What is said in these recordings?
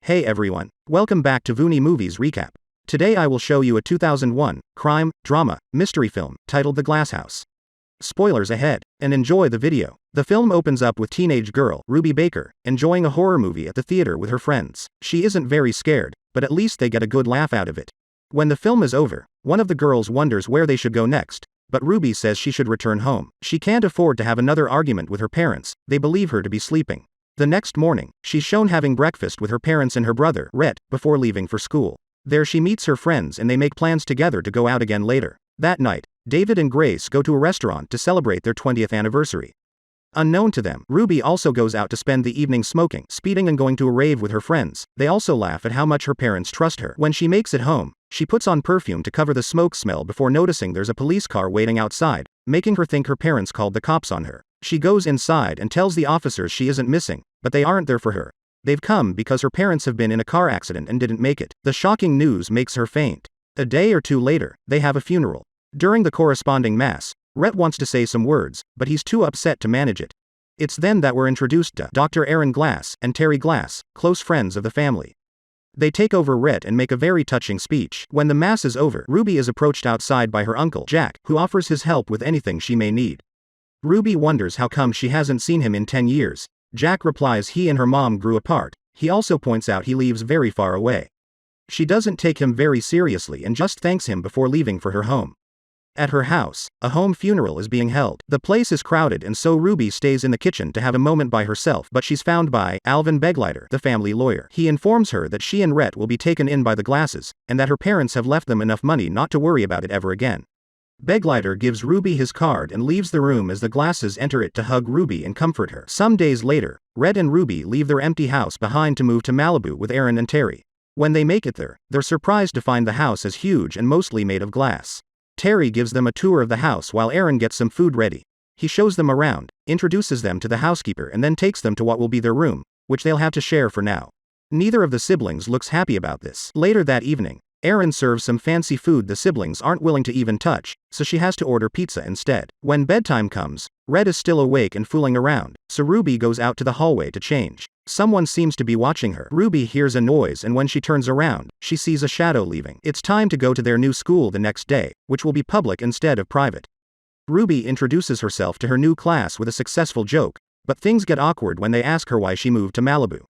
Hey everyone, welcome back to Vony Movies Recap. Today I will show you a 2001 crime, drama, mystery film titled The Glass House. Spoilers ahead, and enjoy the video. The film opens up with teenage girl, Ruby Baker, enjoying a horror movie at the theater with her friends. She isn't very scared, but at least they get a good laugh out of it. When the film is over, one of the girls wonders where they should go next, but Ruby says she should return home. She can't afford to have another argument with her parents, they believe her to be sleeping. The next morning, she's shown having breakfast with her parents and her brother, Rhett, before leaving for school. There she meets her friends and they make plans together to go out again later. That night, David and Grace go to a restaurant to celebrate their 20th anniversary. Unknown to them, Ruby also goes out to spend the evening smoking, speeding and going to a rave with her friends. They also laugh at how much her parents trust her. When she makes it home, she puts on perfume to cover the smoke smell before noticing there's a police car waiting outside, making her think her parents called the cops on her. She goes inside and tells the officers she isn't missing, but they aren't there for her. They've come because her parents have been in a car accident and didn't make it. The shocking news makes her faint. A day or two later, they have a funeral. During the corresponding mass, Rhett wants to say some words, but he's too upset to manage it. It's then that we're introduced to Dr. Aaron Glass and Terry Glass, close friends of the family. They take over Rhett and make a very touching speech. When the mass is over, Ruby is approached outside by her uncle, Jack, who offers his help with anything she may need. Ruby wonders how come she hasn't seen him in 10 years. Jack replies he and her mom grew apart. He also points out he lives very far away. She doesn't take him very seriously and just thanks him before leaving for her home. At her house, a home funeral is being held. The place is crowded and so Ruby stays in the kitchen to have a moment by herself, but she's found by Alvin Beglighter, the family lawyer. He informs her that she and Rhett will be taken in by the Glasses, and that her parents have left them enough money not to worry about it ever again. Beglighter gives Ruby his card and leaves the room as the Glasses enter it to hug Ruby and comfort her. Some days later, Rhett and Ruby leave their empty house behind to move to Malibu with Aaron and Terry. When they make it there, they're surprised to find the house is huge and mostly made of glass. Terry gives them a tour of the house while Aaron gets some food ready. He shows them around, introduces them to the housekeeper and then takes them to what will be their room, which they'll have to share for now. Neither of the siblings looks happy about this. Later that evening, Aaron serves some fancy food the siblings aren't willing to even touch, so she has to order pizza instead. When bedtime comes, Rhett is still awake and fooling around, so Ruby goes out to the hallway to change. Someone seems to be watching her. Ruby hears a noise and when she turns around, she sees a shadow leaving. It's time to go to their new school the next day, which will be public instead of private. Ruby introduces herself to her new class with a successful joke, but things get awkward when they ask her why she moved to Malibu.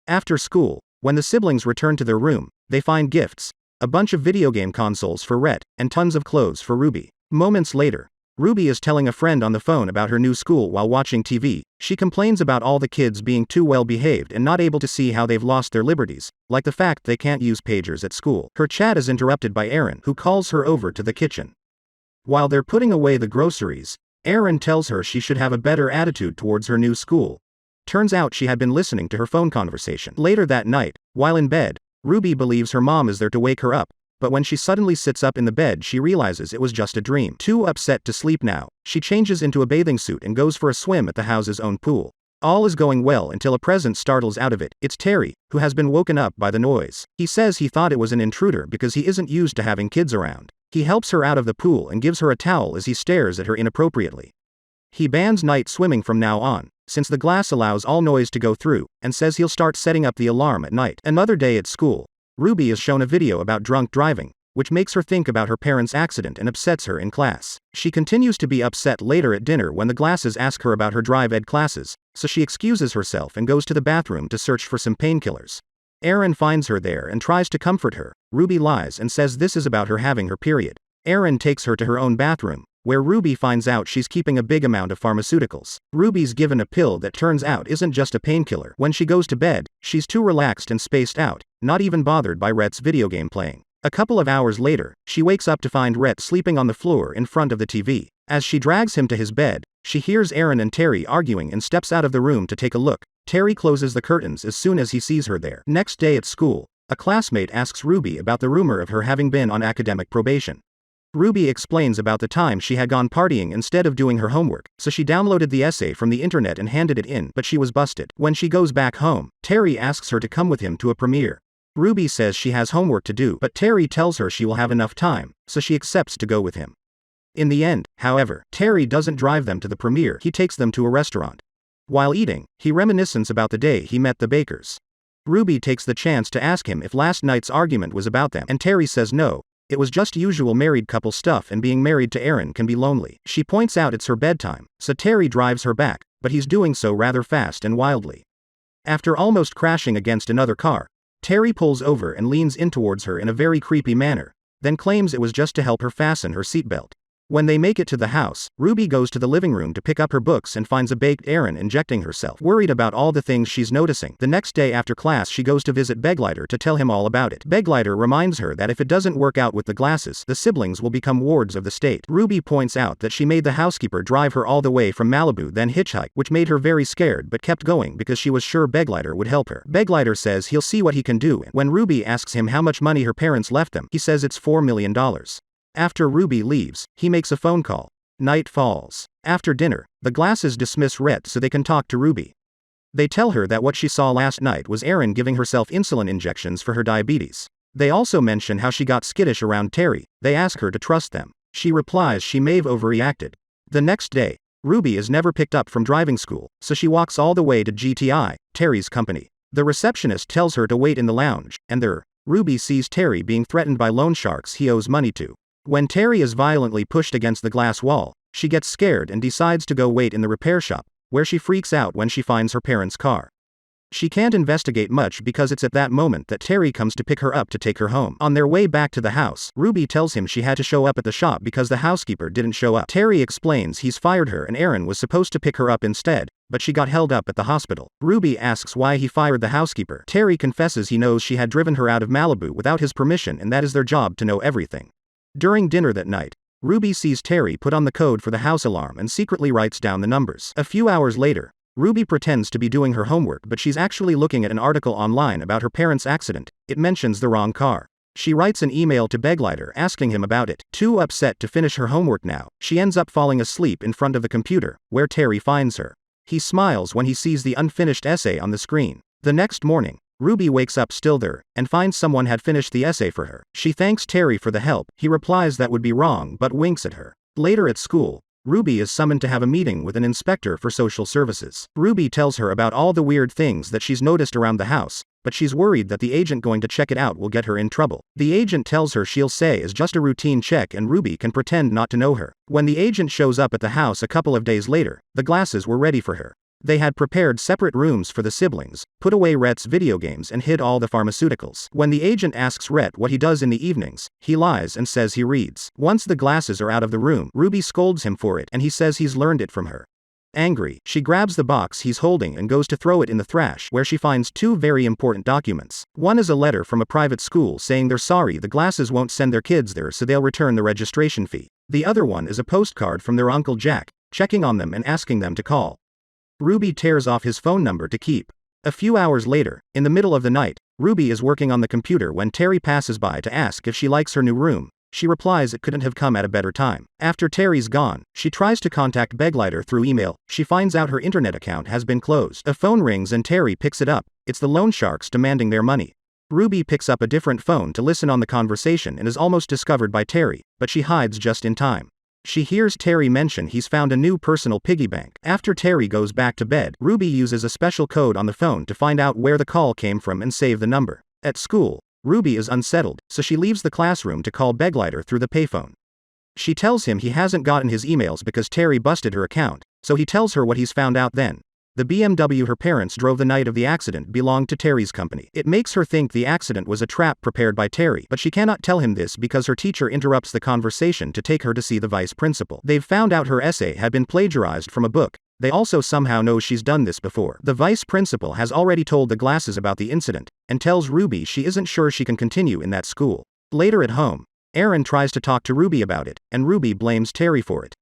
After school, when the siblings return to their room, they find gifts, a bunch of video game consoles for Rhett, and tons of clothes for Ruby. Moments later, Ruby is telling a friend on the phone about her new school while watching TV. She complains about all the kids being too well behaved and not able to see how they've lost their liberties, like the fact they can't use pagers at school. Her chat is interrupted by Aaron, who calls her over to the kitchen. While they're putting away the groceries, Aaron tells her she should have a better attitude towards her new school. Turns out she had been listening to her phone conversation. Later that night, while in bed, Ruby believes her mom is there to wake her up, but when she suddenly sits up in the bed she realizes it was just a dream. Too upset to sleep now, she changes into a bathing suit and goes for a swim at the house's own pool. All is going well until a presence startles out of it. It's Terry, who has been woken up by the noise. He says he thought it was an intruder because he isn't used to having kids around. He helps her out of the pool and gives her a towel as he stares at her inappropriately. He bans night swimming from now on, since the glass allows all noise to go through, and says he'll start setting up the alarm at night. Another day at school, Ruby is shown a video about drunk driving, which makes her think about her parents' accident and upsets her in class. She continues to be upset later at dinner when the Glasses ask her about her drive ed classes, so she excuses herself and goes to the bathroom to search for some painkillers. Aaron finds her there and tries to comfort her. Ruby lies and says this is about her having her period. Aaron takes her to her own bathroom, where Ruby finds out she's keeping a big amount of pharmaceuticals. Ruby's given a pill that turns out isn't just a painkiller. When she goes to bed, she's too relaxed and spaced out, not even bothered by Rhett's video game playing. A couple of hours later, she wakes up to find Rhett sleeping on the floor in front of the TV. As she drags him to his bed, she hears Aaron and Terry arguing and steps out of the room to take a look. Terry closes the curtains as soon as he sees her there. Next day at school, a classmate asks Ruby about the rumor of her having been on academic probation. Ruby explains about the time she had gone partying instead of doing her homework, so she downloaded the essay from the internet and handed it in, but she was busted. When she goes back home, Terry asks her to come with him to a premiere. Ruby says she has homework to do, but Terry tells her she will have enough time, so she accepts to go with him. In the end, however, Terry doesn't drive them to the premiere, he takes them to a restaurant. While eating, he reminisces about the day he met the Bakers. Ruby takes the chance to ask him if last night's argument was about them, and Terry says no. It was just usual married couple stuff, and being married to Aaron can be lonely. She points out it's her bedtime, so Terry drives her back, but he's doing so rather fast and wildly. After almost crashing against another car, Terry pulls over and leans in towards her in a very creepy manner, then claims it was just to help her fasten her seatbelt. When they make it to the house, Ruby goes to the living room to pick up her books and finds a baked Aaron injecting herself. Worried about all the things she's noticing, the next day after class she goes to visit Begleiter to tell him all about it. Begleiter reminds her that if it doesn't work out with the glasses, the siblings will become wards of the state. Ruby points out that she made the housekeeper drive her all the way from Malibu then hitchhike, which made her very scared but kept going because she was sure Begleiter would help her. Begleiter says he'll see what he can do, and when Ruby asks him how much money her parents left them, he says it's $4 million. After Ruby leaves, he makes a phone call. Night falls. After dinner, the glasses dismiss Rhett so they can talk to Ruby. They tell her that what she saw last night was Aaron giving herself insulin injections for her diabetes. They also mention how she got skittish around Terry. They ask her to trust them. She replies she may have overreacted. The next day, Ruby is never picked up from driving school, so she walks all the way to GTI, Terry's company. The receptionist tells her to wait in the lounge, and there, Ruby sees Terry being threatened by loan sharks he owes money to. When Terry is violently pushed against the glass wall, she gets scared and decides to go wait in the repair shop, where she freaks out when she finds her parents' car. She can't investigate much because it's at that moment that Terry comes to pick her up to take her home. On their way back to the house, Ruby tells him she had to show up at the shop because the housekeeper didn't show up. Terry explains he's fired her and Aaron was supposed to pick her up instead, but she got held up at the hospital. Ruby asks why he fired the housekeeper. Terry confesses he knows she had driven her out of Malibu without his permission and that is their job to know everything. During dinner that night, Ruby sees Terry put on the code for the house alarm and secretly writes down the numbers. A few hours later, Ruby pretends to be doing her homework but she's actually looking at an article online about her parents' accident. It mentions the wrong car. She writes an email to Begleiter asking him about it. Too upset to finish her homework now, she ends up falling asleep in front of the computer, where Terry finds her. He smiles when he sees the unfinished essay on the screen. The next morning, Ruby wakes up still there, and finds someone had finished the essay for her. She thanks Terry for the help. He replies that would be wrong but winks at her. Later at school, Ruby is summoned to have a meeting with an inspector for social services. Ruby tells her about all the weird things that she's noticed around the house, but she's worried that the agent going to check it out will get her in trouble. The agent tells her she'll say is just a routine check and Ruby can pretend not to know her. When the agent shows up at the house a couple of days later, the glasses were ready for her. They had prepared separate rooms for the siblings, put away Rhett's video games and hid all the pharmaceuticals. When the agent asks Rhett what he does in the evenings, he lies and says he reads. Once the glasses are out of the room, Ruby scolds him for it and he says he's learned it from her. Angry, she grabs the box he's holding and goes to throw it in the trash, where she finds two very important documents. One is a letter from a private school saying they're sorry the glasses won't send their kids there so they'll return the registration fee. The other one is a postcard from their Uncle Jack, checking on them and asking them to call. Ruby tears off his phone number to keep. A few hours later, in the middle of the night, Ruby is working on the computer when Terry passes by to ask if she likes her new room. She replies it couldn't have come at a better time. After Terry's gone, she tries to contact Begleiter through email. She finds out her internet account has been closed. A phone rings and Terry picks it up. It's the loan sharks demanding their money. Ruby picks up a different phone to listen on the conversation and is almost discovered by Terry, but she hides just in time. She hears Terry mention he's found a new personal piggy bank. After Terry goes back to bed, Ruby uses a special code on the phone to find out where the call came from and save the number. At school, Ruby is unsettled, so she leaves the classroom to call Begleiter through the payphone. She tells him he hasn't gotten his emails because Terry busted her account, so he tells her what he's found out then. The BMW her parents drove the night of the accident belonged to Terry's company. It makes her think the accident was a trap prepared by Terry, but she cannot tell him this because her teacher interrupts the conversation to take her to see the vice principal. They've found out her essay had been plagiarized from a book. They also somehow know she's done this before. The vice principal has already told the glasses about the incident, and tells Ruby she isn't sure she can continue in that school. Later at home, Aaron tries to talk to Ruby about it, and Ruby blames Terry for it.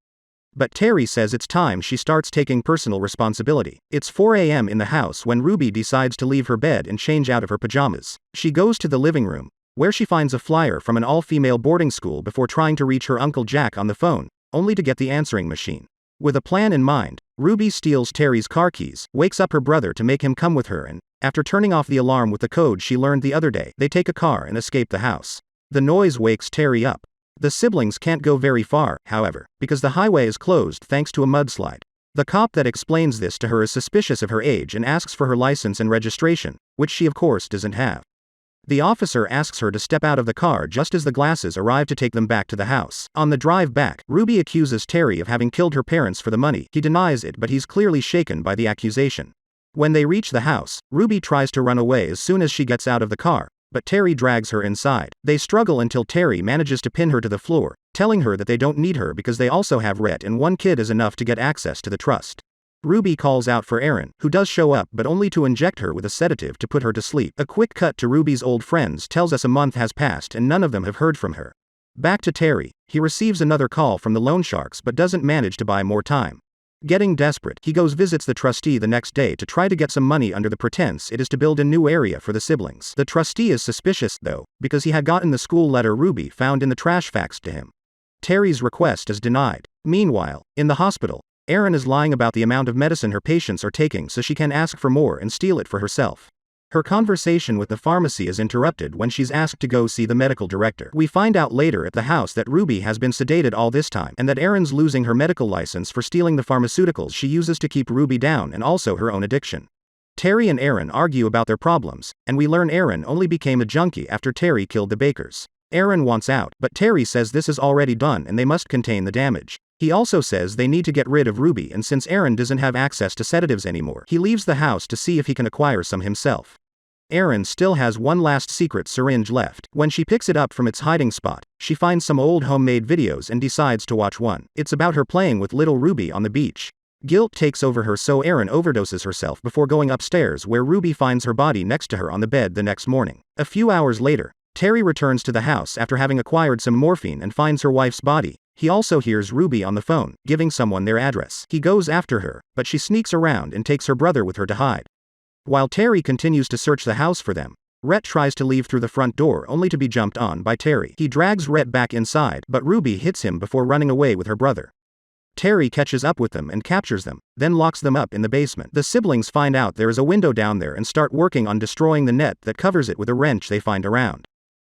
But Terry says it's time she starts taking personal responsibility. It's 4 a.m. in the house when Ruby decides to leave her bed and change out of her pajamas. She goes to the living room, where she finds a flyer from an all-female boarding school before trying to reach her Uncle Jack on the phone, only to get the answering machine. With a plan in mind, Ruby steals Terry's car keys, wakes up her brother to make him come with her and, after turning off the alarm with the code she learned the other day, they take a car and escape the house. The noise wakes Terry up. The siblings can't go very far, however, because the highway is closed thanks to a mudslide. The cop that explains this to her is suspicious of her age and asks for her license and registration, which she of course doesn't have. The officer asks her to step out of the car just as the glasses arrive to take them back to the house. On the drive back, Ruby accuses Terry of having killed her parents for the money. He denies it, but he's clearly shaken by the accusation. When they reach the house, Ruby tries to run away as soon as she gets out of the car, but Terry drags her inside. They struggle until Terry manages to pin her to the floor, telling her that they don't need her because they also have Rhett and one kid is enough to get access to the trust. Ruby calls out for Aaron, who does show up but only to inject her with a sedative to put her to sleep. A quick cut to Ruby's old friends tells us a month has passed and none of them have heard from her. Back to Terry, he receives another call from the loan sharks but doesn't manage to buy more time. Getting desperate, he visits the trustee the next day to try to get some money under the pretense it is to build a new area for the siblings. The trustee is suspicious, though, because he had gotten the school letter Ruby found in the trash faxed to him. Terry's request is denied. Meanwhile, in the hospital, Erin is lying about the amount of medicine her patients are taking so she can ask for more and steal it for herself. Her conversation with the pharmacy is interrupted when she's asked to go see the medical director. We find out later at the house that Ruby has been sedated all this time and that Erin's losing her medical license for stealing the pharmaceuticals she uses to keep Ruby down and also her own addiction. Terry and Erin argue about their problems, and we learn Erin only became a junkie after Terry killed the Bakers. Erin wants out, but Terry says this is already done and they must contain the damage. He also says they need to get rid of Ruby, and since Erin doesn't have access to sedatives anymore, he leaves the house to see if he can acquire some himself. Erin still has one last secret syringe left. When she picks it up from its hiding spot, she finds some old homemade videos and decides to watch one. It's about her playing with little Ruby on the beach. Guilt takes over her, so Erin overdoses herself before going upstairs, where Ruby finds her body next to her on the bed the next morning. A few hours later, Terry returns to the house after having acquired some morphine and finds her wife's body. He also hears Ruby on the phone, giving someone their address. He goes after her, but she sneaks around and takes her brother with her to hide. While Terry continues to search the house for them, Rhett tries to leave through the front door only to be jumped on by Terry. He drags Rhett back inside, but Ruby hits him before running away with her brother. Terry catches up with them and captures them, then locks them up in the basement. The siblings find out there is a window down there and start working on destroying the net that covers it with a wrench they find around.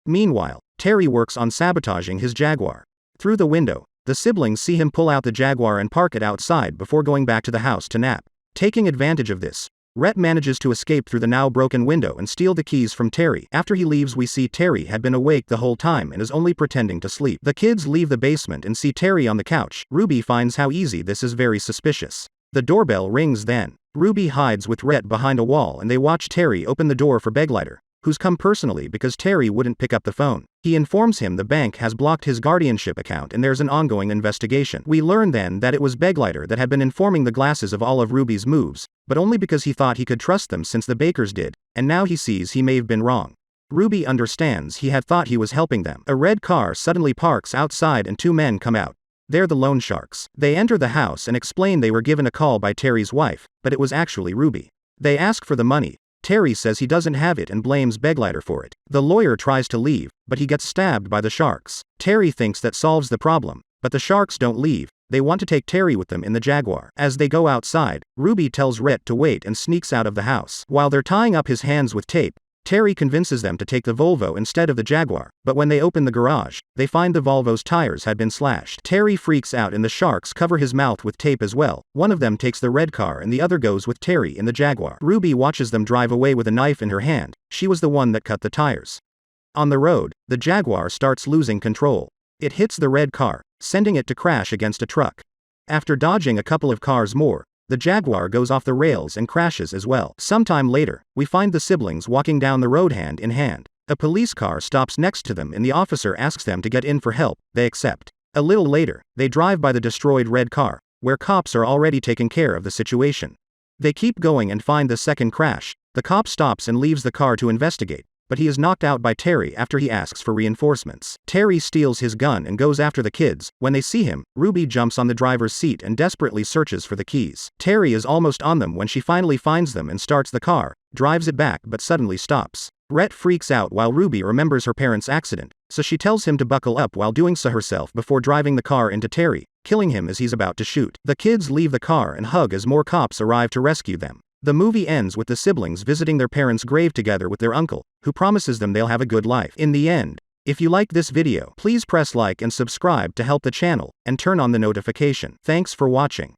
Meanwhile, Terry works on sabotaging his Jaguar. Through the window, the siblings see him pull out the Jaguar and park it outside before going back to the house to nap. Taking advantage of this, Rhett manages to escape through the now broken window and steal the keys from Terry. After he leaves, we see Terry had been awake the whole time and is only pretending to sleep. The kids leave the basement and see Terry on the couch. Ruby finds how easy this is very suspicious. The doorbell rings then. Ruby hides with Rhett behind a wall and they watch Terry open the door for Beglighter, who's come personally because Terry wouldn't pick up the phone. He informs him the bank has blocked his guardianship account and there's an ongoing investigation. We learn then that it was Beglighter that had been informing the glasses of all of Ruby's moves, but only because he thought he could trust them since the Bakers did, and now he sees he may have been wrong. Ruby understands he had thought he was helping them. A red car suddenly parks outside and two men come out. They're the loan sharks. They enter the house and explain they were given a call by Terry's wife, but it was actually Ruby. They ask for the money. Terry says he doesn't have it and blames Beglighter for it. The lawyer tries to leave, but he gets stabbed by the sharks. Terry thinks that solves the problem, but the sharks don't leave. They want to take Terry with them in the Jaguar. As they go outside, Ruby tells Rhett to wait and sneaks out of the house. While they're tying up his hands with tape, Terry convinces them to take the Volvo instead of the Jaguar, but when they open the garage, they find the Volvo's tires had been slashed. Terry freaks out and the sharks cover his mouth with tape as well. One of them takes the red car and the other goes with Terry in the Jaguar. Ruby watches them drive away with a knife in her hand. She was the one that cut the tires. On the road, the Jaguar starts losing control. It hits the red car, sending it to crash against a truck. After dodging a couple of cars more, the Jaguar goes off the rails and crashes as well. Sometime later, we find the siblings walking down the road hand in hand. A police car stops next to them and the officer asks them to get in for help. They accept. A little later, they drive by the destroyed red car, where cops are already taking care of the situation. They keep going and find the second crash. The cop stops and leaves the car to investigate, but he is knocked out by Terry after he asks for reinforcements. Terry steals his gun and goes after the kids. When they see him, Ruby jumps on the driver's seat and desperately searches for the keys. Terry is almost on them when she finally finds them and starts the car, drives it back but suddenly stops. Rhett freaks out while Ruby remembers her parents' accident, so she tells him to buckle up while doing so herself before driving the car into Terry, killing him as he's about to shoot. The kids leave the car and hug as more cops arrive to rescue them. The movie ends with the siblings visiting their parents' grave together with their uncle, who promises them they'll have a good life. In the end, if you like this video, please press like and subscribe to help the channel, and turn on the notification. Thanks for watching.